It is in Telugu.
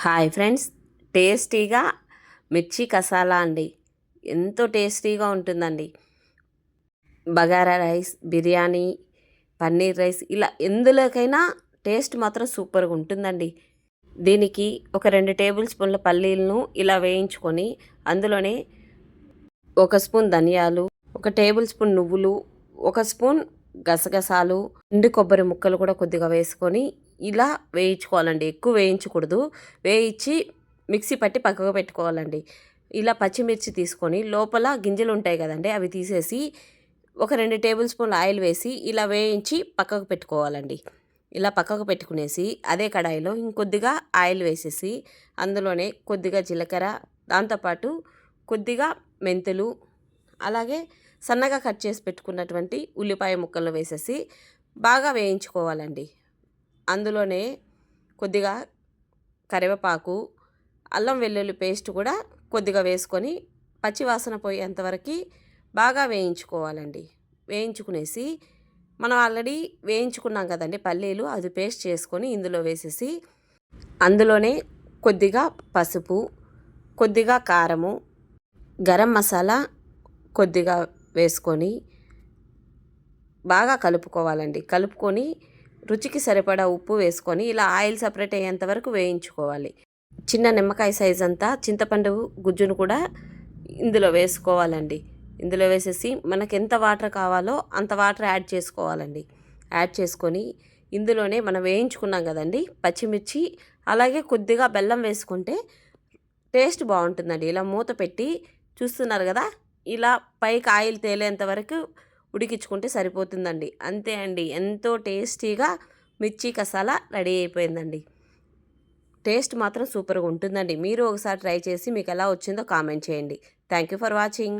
హాయ్ ఫ్రెండ్స్, టేస్టీగా మిర్చి కసాలా అండి. ఎంతో టేస్టీగా ఉంటుందండి. బగారా రైస్, బిర్యానీ, పన్నీర్ రైస్ ఇలా ఎందులోకైనా టేస్ట్ మాత్రం సూపర్గా ఉంటుందండి. దీనికి ఒక 2 టేబుల్ స్పూన్ల పల్లీలను ఇలా వేయించుకొని అందులోనే 1 స్పూన్ ధనియాలు, 1 టేబుల్ స్పూన్ నువ్వులు, 1 స్పూన్ గసగసాలు, ఎండు కొబ్బరి ముక్కలు కూడా కొద్దిగా వేసుకొని ఇలా వేయించుకోవాలండి. ఎక్కువ వేయించకూడదు. వేయించి మిక్సీ పట్టి పక్కకు పెట్టుకోవాలండి. ఇలా పచ్చిమిర్చి తీసుకొని లోపల గింజలు ఉంటాయి కదండి, అవి తీసేసి ఒక 2 టేబుల్ స్పూన్ల ఆయిల్ వేసి ఇలా వేయించి పక్కకు పెట్టుకోవాలండి. ఇలా పక్కకు పెట్టుకునేసి అదే కడాయిలో ఇంకొద్దిగా ఆయిల్ వేసేసి అందులోనే కొద్దిగా జీలకర్ర, దాంతోపాటు కొద్దిగా మెంతులు, అలాగే సన్నగా కట్ చేసి పెట్టుకున్నటువంటి ఉల్లిపాయ ముక్కలు వేసేసి బాగా వేయించుకోవాలండి. అందులోనే కొద్దిగా కరివేపాకు, అల్లం వెల్లుల్లి పేస్ట్ కూడా కొద్దిగా వేసుకొని పచ్చివాసన పోయేంతవరకు బాగా వేయించుకోవాలండి. వేయించుకునేసి మనం ఆల్రెడీ వేయించుకున్నాం కదండి పల్లీలు, అది పేస్ట్ చేసుకొని ఇందులో వేసేసి అందులోనే కొద్దిగా పసుపు, కొద్దిగా కారము, గరం మసాలా కొద్దిగా వేసుకొని బాగా కలుపుకోవాలండి. కలుపుకొని రుచికి సరిపడా ఉప్పు వేసుకొని ఇలా ఆయిల్ సపరేట్ అయ్యేంత వరకు వేయించుకోవాలి. చిన్న నిమ్మకాయ సైజ్ అంతా చింతపండు గుజ్జును కూడా ఇందులో వేసుకోవాలండి. ఇందులో వేసేసి మనకు ఎంత వాటర్ కావాలో అంత వాటర్ యాడ్ చేసుకోవాలండి. యాడ్ చేసుకొని ఇందులోనే మనం వేయించుకున్నాం కదండి పచ్చిమిర్చి, అలాగే కొద్దిగా బెల్లం వేసుకుంటే టేస్ట్ బాగుంటుందండి. ఇలా మూత పెట్టి చూస్తున్నారు కదా, ఇలా పైకి ఆయిల్ తేలేంత వరకు ఉడికించుకుంటే సరిపోతుందండి. అంతే అండి, ఎంతో టేస్టీగా మిర్చి కసాలా రెడీ అయిపోయిందండి. టేస్ట్ మాత్రం సూపర్గా ఉంటుందండి. మీరు ఒకసారి ట్రై చేసి మీకు ఎలా వచ్చిందో కామెంట్ చేయండి. Thank you for watching.